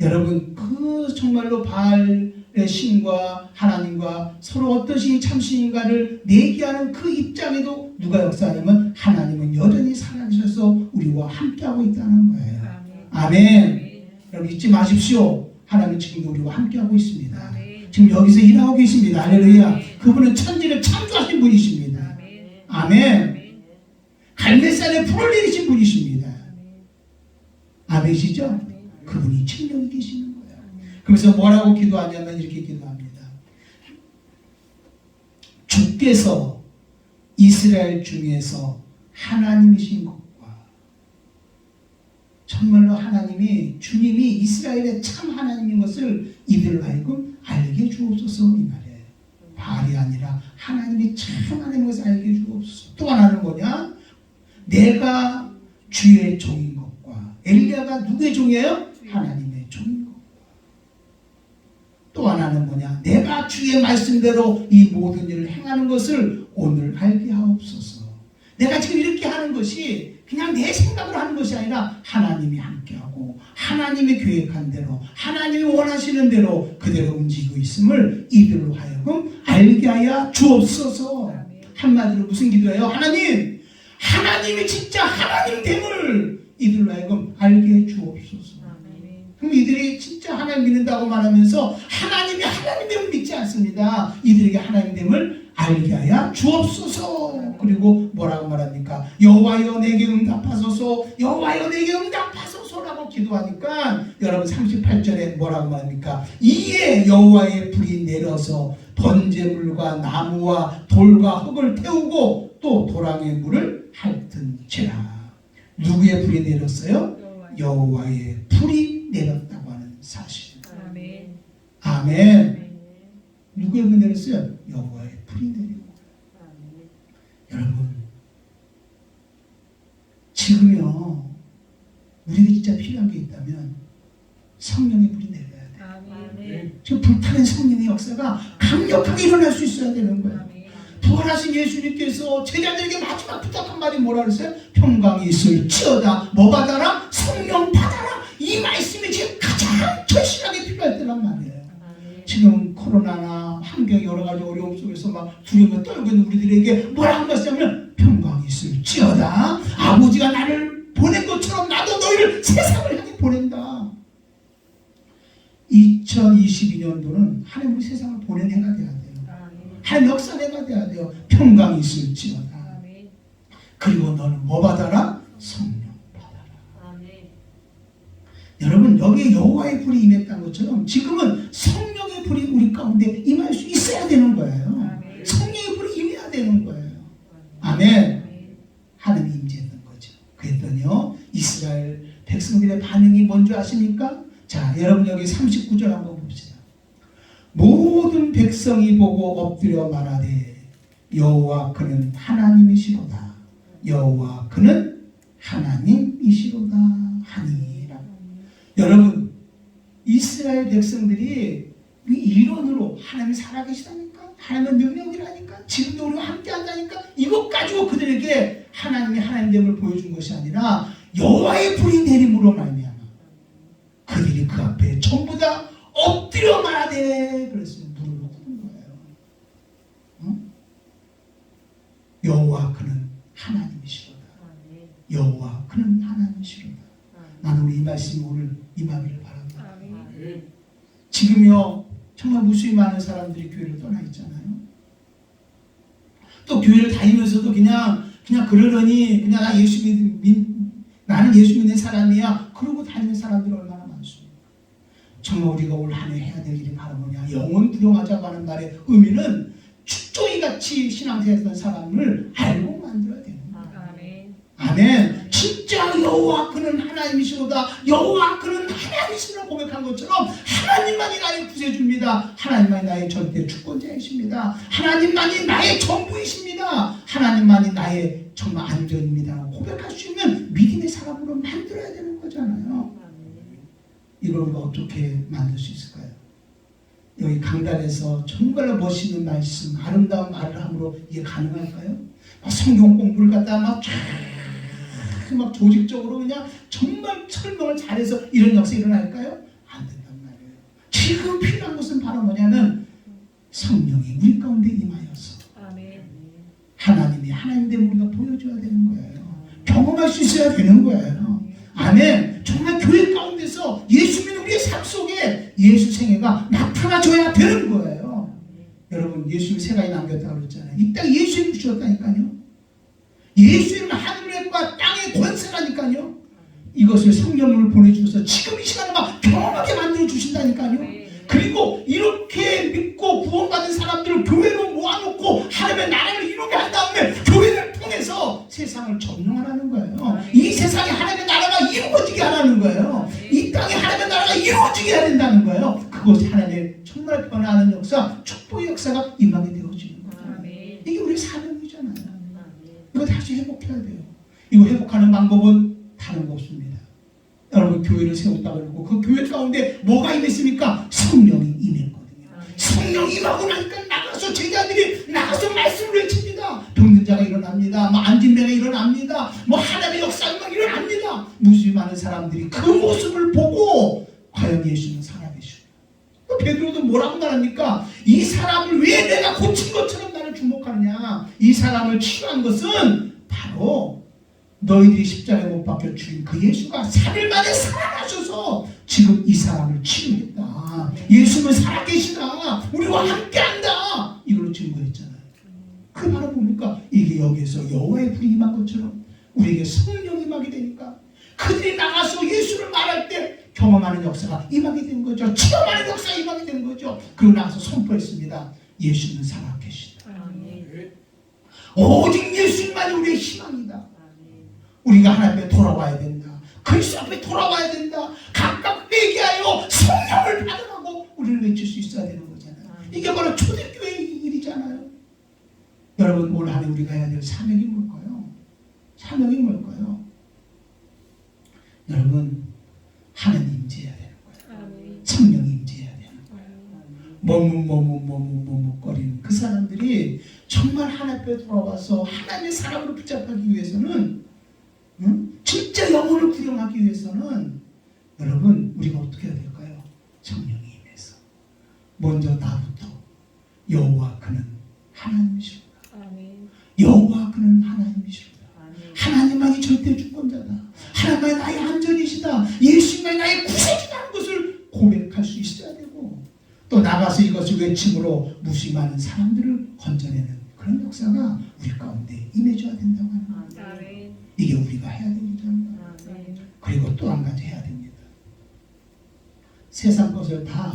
여러분, 그 정말로 바알의 신과 하나님과 서로 어떤 신이 참신인가를 내기하는 그 입장에도 누가 역사하냐면 하나님은 여전히 살아계셔서 우리와 함께하고 있다는 거예요. 아멘. 여러분 잊지 마십시오. 하나님은 지금도 우리와 함께하고 있습니다. 지금 여기서 일하고 계십니다. 할렐루야. 그분은 천지를 창조하신 분이십니다. 아멘. 갈매산에 불을 내리신 분이십니다. 아멘이시죠? 그분이 지금 여기 계시는 거예요. 그래서 뭐라고 기도하냐면 이렇게 기도합니다. 주께서 이스라엘 중에서 하나님이신 것과 정말로 하나님이 주님이 이스라엘의 참 하나님인 것을 이들로 하여금 알게 주옵소서 이 말이에요. 바알이 아니라 하나님이 참 하나님인 것을 알게 주옵소서. 또 하나는 뭐냐? 내가 주의 종인 것과 엘리야가 누구의 종이에요? 하나님의 종인 것과 또 하나는 뭐냐? 내가 주의 말씀대로 이 모든 일을 행하는 것을 오늘 알게 하옵소서. 내가 지금 이렇게 하는 것이 그냥 내 생각으로 하는 것이 아니라 하나님이 함께하고 하나님이 계획한 대로 하나님이 원하시는 대로 그대로 움직이고 있음을 이들로 하여금 알게 하여 주옵소서. 한마디로 무슨 기도예요? 하나님이 진짜 하나님됨을 이들로 하여금 알게 해 주옵소서. 그럼 이들이 진짜 하나님 믿는다고 말하면서 하나님이 하나님됨을 믿지 않습니다. 이들에게 하나님됨을 알게 하여 주옵소서. 그리고 뭐라고 말합니까? 여호와여 내게 응답하소서, 여호와여 내게 응답하소서라고 기도하니까 여러분 38절에 뭐라고 말합니까? 이에 여호와의 불이 내려서 번제물과 나무와 돌과 흙을 태우고 또 도랑의 물을 핥은지라. 누구의 불이 내렸어요? 여호와의 불이 내렸다고 하는 사실. 아멘. 아멘. 누구의 불이 내렸어요? 여호와의 불이 내리고. 여러분, 지금요 우리가 진짜 필요한 게 있다면 성령의 불이 내려야 돼요. 아멘. 지금 불타는 성령의 역사가 강력하게 일어날 수 있어야 되는 거예요. 아멘. 부활하신 예수님께서 제자들에게 마지막 부탁한 말이 뭐라 그랬어요? 평강이 있을지어다. 뭐 받아라? 성령 받아라. 이 말씀이 지금 가장 절실하게 필요할 때란 말이에요. 지금 코로나나 환경 여러 가지 어려움 속에서 막 두려움에 떨고 있는 우리들에게 뭐라 한 말씀이냐면 평강이 있을지어다. 아버지가 나를 보낸 것처럼 나도 너희를 세상을 향해 보낸다. 2022년도는 하나님 우리 세상을 보낸 해가 돼야 돼요. 하나님 역사의 해가 돼야 돼요. 평강이 있을지어다. 그리고 너는 뭐 받아라? 성령 받아라. 여러분, 여기에 여호와의 불이 임했다는 것처럼 지금은 성령의 불이 우리 가운데 임할 수 있어야 되는 거예요. 성령의 불이 임해야 되는 거예요. 아멘. 하나님이 임재했던 거죠. 그랬더니요 이스라엘 백성들의 반응이 뭔지 아십니까? 자, 여러분 여기 39절 한번 봅시다. 모든 백성이 보고 엎드려 말하되 여호와 그는 하나님이시로다. 여호와 그는 하나님이시로다 하니라. 여러분, 이스라엘 백성들이 이 이론으로 하나님이 살아계시다니까, 하나님의 능력이라니까, 지금도 우리와 함께한다니까, 이것 가지고 그들에게 하나님이 하나님됨을 보여준 것이 아니라 여호와의 불이 내림으로 말미암아 그들이 그 앞에 전부 다 엎드려 말하되 그랬어요. 무릎을 꿇은 거예요. 여호와 그는 하나님이시로다. 여호와 그는 하나님이시로다. 나는 우리 이 말씀이 오늘 임하기를 바랍니다. 지금요 정말 무수히 많은 사람들이 교회를 떠나 있잖아요. 또 교회를 다니면서도 그냥 그러려니 그냥 나는 예수 믿는 사람이야 그러고 다니는 사람들이 얼마나 많습니까? 정말 우리가 올 한 해 해야 될 일이 바로 뭐냐? 영원 부동하자고 하는 말의 의미는 축조이같이 신앙생활했던 사람을 알고 만들어야 되는 거예요. 아멘. 진짜 여호와 그는 하나님이시로다. 여호와 그는 하나님이시라고 고백한 것처럼 하나님만이 나의 구세주입니다. 하나님만이 나의 절대 주권자이십니다. 하나님만이 나의 전부이십니다. 하나님만이 나의 정말 안전입니다. 고백할 수 있는 믿음의 사람으로 만들어야 되는 거잖아요. 이걸 우리가 어떻게 만들 수 있을까요? 여기 강단에서 정말로 멋있는 말씀, 아름다운 말을 함으로 이게 가능할까요? 성경 공부를 갖다가 막 조직적으로 그냥 정말 설명을 잘해서 이런 역사 일어날까요? 안 된단 말이에요. 지금 필요한 것은 바로 뭐냐면 성령이 우리 가운데 임하여서 하나님이 하나님됨을 우리가 보여줘야 되는 거예요. 경험할 수 있어야 되는 거예요. 아멘. 정말 교회 가운데서 예수 믿는 우리의 삶 속에 예수 생애가 나타나줘야 되는 거예요. 여러분 예수님 세 가지 남겼다고 그랬잖아요. 이 땅에 예수 이름 주셨다니까요. 예수 이름 하늘과 땅의 권세라니까요. 이것을 성령을 보내주셔서 지금 이 시간에 막 경험하게 만들어 주신다니까요. 그리고 이렇게 믿고 구원받은 사람들을 교회로 모아놓고 하나님의 나라를 이루게 한 다음에 교회를 통해서 세상을 점령하라는 거예요. 이 세상에 하나님의 나라가 이루어지게 하라는 거예요. 이 땅에 하나님의 나라가 이루어지게 해야 된다는 거예요. 그것이 하나님의 정말 변화하는 역사, 축복의 역사가 임하게 되어지는 거예요. 이게 우리의 사명이잖아요. 이거 다시 회복해야 돼요. 이거 회복하는 방법은 다른 거 없습니다. 여러분 교회를 세웠다고 그러고 그 교회 가운데 뭐가 임했습니까? 성령이 임했거든요. 성령이 임하고 나니까 나가서 제자들이 나가서 말씀을 외칩니다. 병든 자가 일어납니다. 안진병이 일어납니다. 하나님의 역사가 일어납니다. 무수히 많은 사람들이 그 모습을 보고 과연 예수는 살아계시고 베드로도 뭐라고 말합니까? 이 사람을 왜 내가 고친 것처럼 나를 주목하느냐? 이 사람을 치유한 것은 바로 너희들이 십자가에 못 박혀 죽인 그 예수가 3일 만에 살아나셔서 지금 이 사람을 치유했다. 예수는 살아계시다. 우리와 함께한다. 이걸로 증거했잖아요. 그 말을 보니까 이게 여기에서 여호와의 불이 임한 것처럼 우리에게 성령이 임하게 되니까 그들이 나가서 예수를 말할 때 경험하는 역사가 임하게 되는 거죠. 체험하는 역사가 임하게 되는 거죠. 그리고 나가서 선포했습니다. 예수는 살아계시다. 오직 예수님만이 우리의 희망이다. 우리가 하나님 앞에 돌아와야 된다. 그리스도 앞에 돌아와야 된다. 각각 회개하여 성령을 받으라고 우리를 외칠 수 있어야 되는 거잖아요. 이게 바로 초대교회의 일이잖아요. 여러분 오늘 하루에 우리가 해야 될 사명이 뭘까요? 사명이 뭘까요? 여러분 하나님 임재해야 되는 거예요. 성령이 임재해야 되는 거예요. 머뭇거리는 그 사람들이 정말 하나님 앞에 돌아와서 하나님의 사람으로 붙잡기 위해서는 진짜 영혼을 구경하기 위해서는 여러분 우리가 어떻게 해야 될까요? 성령이 임해서 먼저 나부터 여호와 그는 하나님이시로다. 여호와 그는 하나님이시로다. 하나님만이 절대 주권자다. 하나님만이 나의 안전이시다. 예수님만이 나의 구세주다는 것을 고백할 수 있어야 되고 또 나가서 이것을 외침으로 무수히 많은 사람들을 건져내는 그런 역사가 우리 가운데 임해줘야 된다고 하는 거예요. 이게 우리가 해야 됩니다. 그리고 또 한 가지 해야 됩니다. 세상 것을 다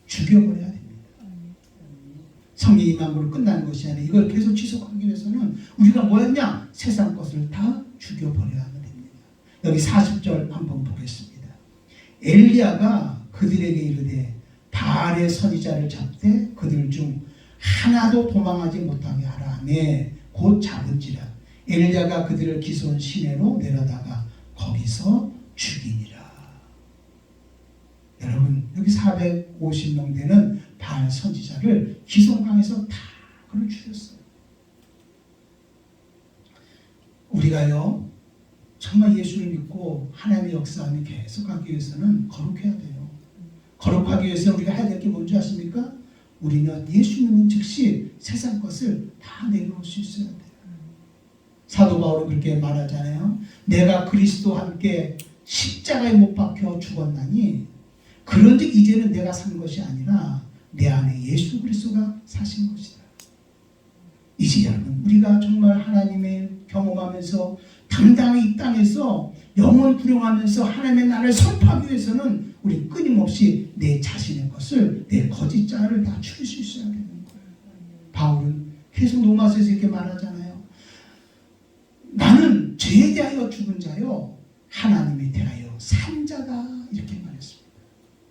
죽여버려야 됩니다. 성령이 임함으로 끝나는 것이 아니라 이걸 계속 지속하기 위해서는 우리가 뭐였냐? 세상 것을 다 죽여버려야 됩니다. 여기 40절 한번 보겠습니다. 엘리야가 그들에게 이르되 바알의 선지자를 잡되 그들 중 하나도 도망하지 못하게 하라 하매 곧 잡은지라. 엘리야가 그들을 기손 시내로 내려다가 거기서 죽이니라. 여러분 여기 450명 되는 바알 선지자를 기손강에서 다 그를 죽였어요. 우리가요 정말 예수를 믿고 하나님의 역사를 계속하기 위해서는 거룩해야 돼요. 거룩하기 위해서 우리가 해야 될 게 뭔지 아십니까? 우리는 예수 믿는 즉시 세상 것을 다 내려놓을 수 있어야 돼요. 사도 바울은 그렇게 말하잖아요. 내가 그리스도와 함께 십자가에 못 박혀 죽었나니 그런즉 이제는 내가 산 것이 아니라 내 안에 예수 그리스도가 사신 것이다. 이제 여러분 우리가 정말 하나님의 경험하면서 당당히 이 땅에서 영원 구령하면서 하나님의 나라를 선포하기 위해서는 우리 끊임없이 내 자신의 것을 내 거짓 자아를 다 죽일 수 있어야 되는 거예요. 바울은 계속 로마서에서 이렇게 말하잖아요. 나는 죄에 대하여 죽은 자요 하나님에 대하여 산 자다 이렇게 말했습니다.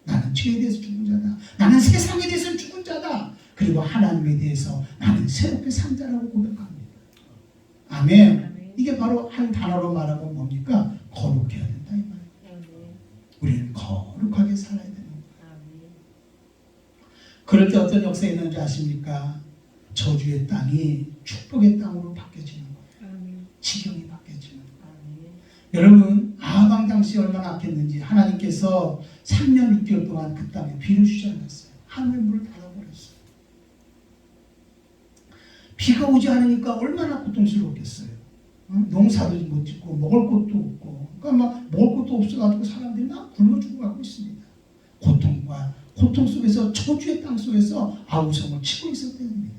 나는 죄에 대해서 죽은 자다. 나는 세상에 대해서 죽은 자다. 그리고 하나님에 대해서 나는 새롭게 산 자라고 고백합니다. 아멘. 이게 바로 한 단어로 말하면 뭡니까? 거룩해야 된다 이 말이에요. 우리는 거룩하게 살아야 되는 거예요. 그럴 줄 아십니까? 저주의 땅이 축복의 땅으로 바뀌어지는 거예요. 지경이 바뀌어지는 거예요. 여러분 아방 당시 얼마나 아꼈는지 하나님께서 3년 6개월 동안 그 땅에 비를 주지 않았어요. 하늘의 물을 닫아버렸어요. 비가 오지 않으니까 얼마나 고통스러웠겠어요. 농사도 못 짓고 먹을 것도 없고, 그러니까 막 먹을 것도 없어가지고 사람들이 막 굶어 죽어가고 있습니다. 고통 속에서 저주의 땅 속에서 아우성을 치고 있었답니다.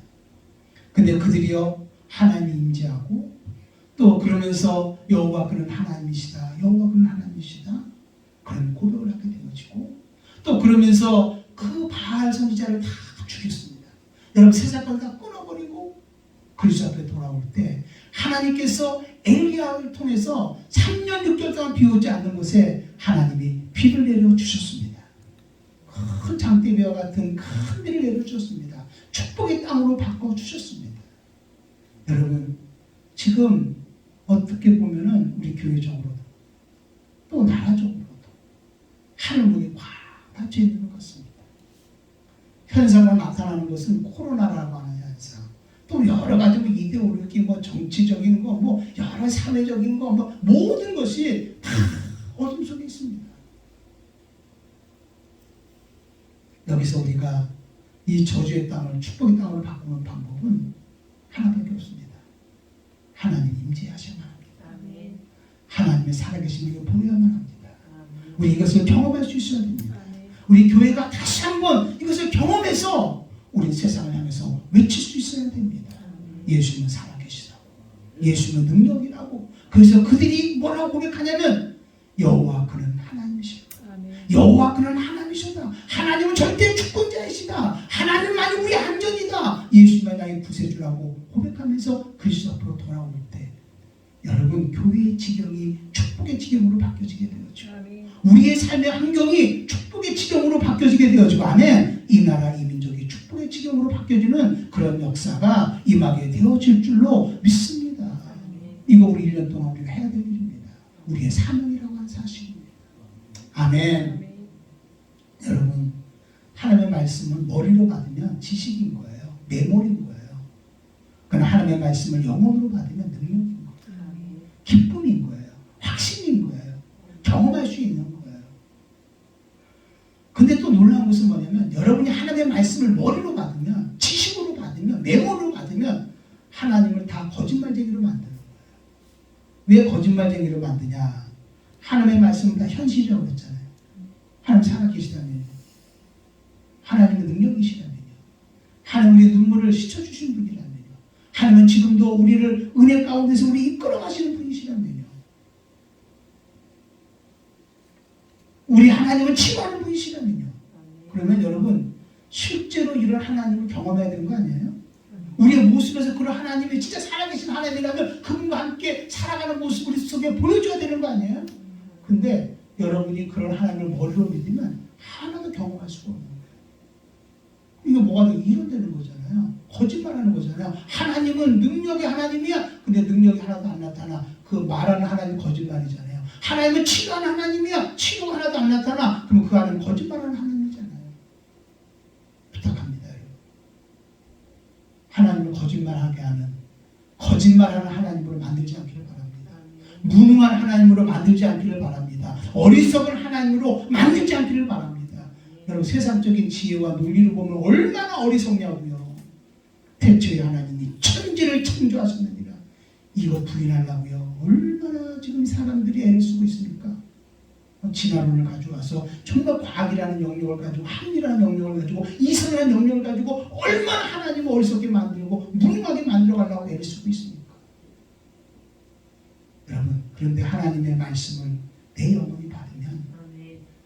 근데 그들이요 하나님이 임재하고 또 그러면서 여호와 그는 하나님이시다, 여호와 그는 하나님이시다 그런 고백을 하게 되어지고, 또 그러면서 그 바알 선지자를 다 죽였습니다. 여러분 세상을 다 끊어버리고 그리스도 앞에 돌아올 때 하나님께서 엘리야를 통해서 3년 6개월 동안 비 오지 않는 곳에 하나님이 비를 내려주셨습니다. 큰 장대비와 같은 큰 비를 내려주셨습니다. 축복의 땅으로 바꿔주셨습니다. 여러분 지금 어떻게 보면은 우리 교회적으로도 또 나라적으로도 하늘문이 꽉 닫혀 있는 것 같습니다. 현상으로 나타나는 것은 코로나라고 하는 현상, 또 여러 가지 이데올로기, 정치적인 거, 여러 사회적인 거, 모든 것이 다 어둠 속에 있습니다. 여기서 우리가 이 저주의 땅을 축복의 땅으로 바꾸는 방법은 하나밖에 없습니다. 하나님 임재하셔야만 합니다. 하나님의 살아계신 걸 보여야만 합니다. 우리 이것을 경험할 수 있어야 됩니다. 우리 교회가 다시 한번 이것을 경험해서 우리 세상을 향해서 외칠 수 있어야 됩니다. 예수는 살아계시다고, 예수는 능력이라고. 그래서 그들이 뭐라고 고백하냐면 여호와 그는 하나님이시다, 여호와 그는 하나님이시다, 하나님은 절대 주권자이시다, 하나님만이 우리 안전이다, 예수만 나의 구세주라고 고백하면서 그리스도 앞으로 돌아올 때 여러분 교회의 지경이 축복의 지경으로 바뀌어지게 되었죠. 우리의 삶의 환경이 축복의 지경으로 바뀌어지게 되어지고, 아멘. 이 나라 이 민족이 축복의 지경으로 바뀌어지는 그런 역사가 임하게 되어질 줄로 믿습니다. 이거 우리 1년 동안 우리가 해야 될 일입니다. 우리의 사명이라고 하는 사실입니다. 아멘. 여러분 하나님의 말씀을 머리로 받으면 지식인 거예요. 메모리인 거예요. 그러나 하나님의 말씀을 영혼으로 받으면 능력인 거예요. 기쁨인 거예요. 확신인 거예요. 경험할 수 있는 거예요. 근데 또 놀라운 것은 뭐냐면 여러분이 하나님의 말씀을 머리로 받으면, 지식으로 받으면, 메모로 받으면 하나님을 다 거짓말쟁이로 만드는 거예요. 왜 거짓말쟁이로 만드냐? 하나님의 말씀은 다 현실이라고 그랬잖아요. 하나님 살아계시다면요, 하나님의 능력이시다면요, 하나님 우리의 눈물을 씻어주신 분이라면요, 하나님은 지금도 우리를 은혜 가운데서 우리 이끌어가시는 분이시라면요, 우리 하나님은 치료하는 분이시라면요, 그러면 여러분 실제로 이런 하나님을 경험해야 되는 거 아니에요? 우리의 모습에서 그런 하나님이 진짜 살아계신 하나님이라면 그분과 함께 살아가는 모습 우리 속에 보여줘야 되는 거 아니에요? 근데 여러분이 그런 하나님을 머리로 믿으면 하나도 경험할 수가 없는 거예요. 이거 뭐가 되고 이론되는 거잖아요. 거짓말하는 거잖아요. 하나님은 능력의 하나님이야. 근데 능력이 하나도 안 나타나. 그 말하는 하나님 거짓말이잖아요. 하나님은 치료하는 하나님이야. 치료가 하나도 안 나타나. 그럼 그 하나님은 거짓말하는 하나님이잖아요. 부탁합니다. 하나님을 거짓말하게 하는, 거짓말하는 하나님으로 만들지 않기를 바랍니다. 무능한 하나님으로 만들지 않기를 바랍니다. 어리석은 하나님으로 만들지 않기를 바랍니다. 여러분 세상적인 지혜와 논리를 보면 얼마나 어리석냐고요. 태초에 하나님이 천지를 창조하셨느니라. 이거 부인하려고요. 얼마나 지금 사람들이 애를 쓰고 있습니까? 진화론을 가져와서 정말 과학이라는 영역을 가지고, 합리라는 영역을 가지고, 이성이라는 영역을 가지고 얼마나 하나님을 어리석게 만들고 무능하게 만들어가려고 애를 쓰고 있습니까? 여러분 그런데 하나님의 말씀을 내 영혼이 받으면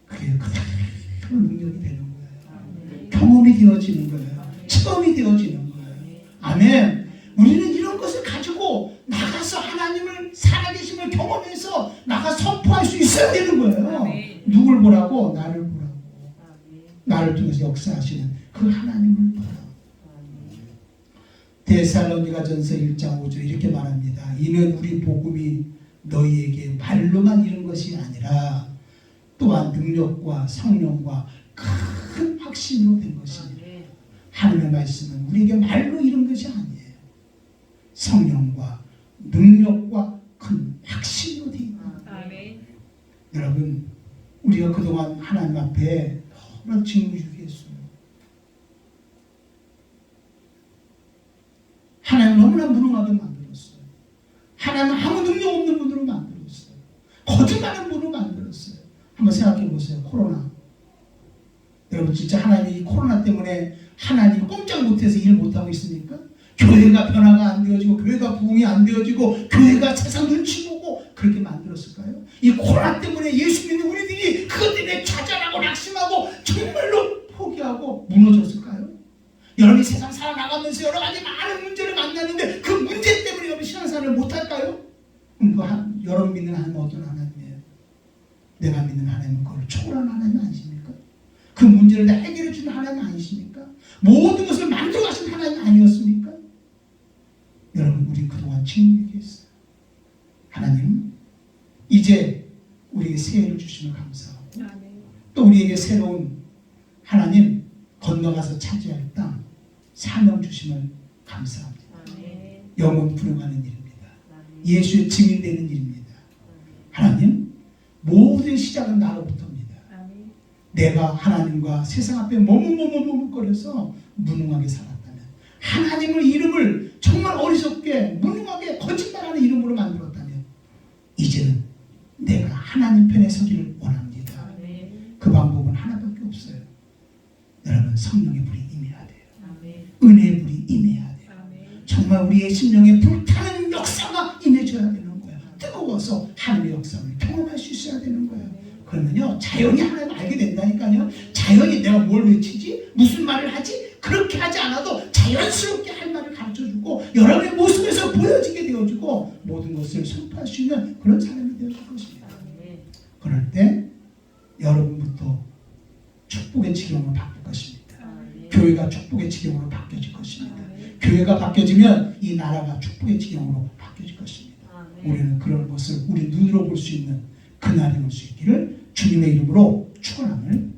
그게 그대로 능력이 되는 거예요. 경험이 되어지는 거예요. 체험이 되어지는 거예요. 아멘. 우리는 이런 것을 가지고 나가서 하나님을 살아계심을 경험해서 나가 선포할 수 있어야 되는 거예요. 누굴 보라고? 나를 보라고. 나를 통해서 역사하시는 그 하나님을 보라고. 데살로니가전서 1장 5절 이렇게 말합니다. 이는 우리 복음이 너희에게 말로만 이른 것이 아니라 또한 능력과 성령과 큰 확신으로 된 것입니다. 하나님의 말씀은 우리에게 말로 이룬 것이 아니에요. 성령과 능력과 큰 확신으로 되어 있다. 아멘. 여러분, 우리가 그동안 하나님 앞에 너무나 징후주의했어요. 하나님 너무나 무능하게 만들었어요. 하나님 아무 능력 없는 분으로 만들었어요. 거짓말하는 분으로 만들었어요. 한번 생각해 보세요. 코로나. 여러분 진짜 하나님이 이 코로나 때문에 하나님 꼼짝 못해서 일 못하고 있습니까? 교회가 변화가 안 되어지고 교회가 부흥이 안 되어지고 교회가 세상 눈치 보고 그렇게 만들었을까요? 이 코로나 때문에 예수 믿는 우리들이 그것 때문에 좌절하고 낙심하고 정말로 포기하고 무너졌을까요? 여러분이 세상 살아나가면서 여러 가지 많은 문제를 만났는데 그 문제 때문에 여러분 신앙생활을 못할까요? 여러분 믿는 하나님은 어떤 하나님이에요? 내가 믿는 하나님은 그걸 초월한 하나님 아니십니까? 그 문제를 다 해결해 주는 하나님 아니십니까? 모든 것을 만들어 가신 하나님 아니었습니까? 여러분 우린 그동안 징후했어요. 하나님 이제 우리에게 새해를 주시면 감사하고 또 우리에게 새로운 하나님 건너가서 차지할 땅 사명 주심을 감사합니다. 영원 부름하는 일입니다. 예수의 증인되는 일입니다. 하나님 모든 시작은 나로부터입니다. 내가 하나님과 세상 앞에 머뭇머뭇거려서 무능하게 살았다면 하나님의 이름을 정말 어리석게 무능하게 거짓말하는 이름으로 만들었다면 이제는 내가 하나님 편에 서기를 원합니다. 그 방법은 하나밖에 없어요. 여러분 성령의 불이 임해야 돼요. 은혜의 불이 임해야 돼요. 정말 우리의 심령에 불타는 역사가 임해져야 되는 거예요. 뜨거워서 하늘의 역사를 경험할 수 있어야 되는 거예요. 그러면요 자연이 하나님을 알게 된다니까요. 자연이 내가 뭘 외치지? 무슨 말을 하지? 그렇게 하지 않아도 자연스럽게 할 말을 가르쳐주고 여러분의 모습에서 보여지게 되어주고 모든 것을 선포할 수 있는 그런 사람이 되어줄 것입니다. 그럴 때 여러분부터 축복의 지경으로 바뀔 것입니다. 교회가 축복의 지경으로 바뀌어질 것입니다. 교회가 바뀌어지면 이 나라가 축복의 지경으로 바뀌어질 것입니다. 우리는 그런 것을 우리 눈으로 볼 수 있는 그날이 올 수 있기를 주님의 이름으로 축원함을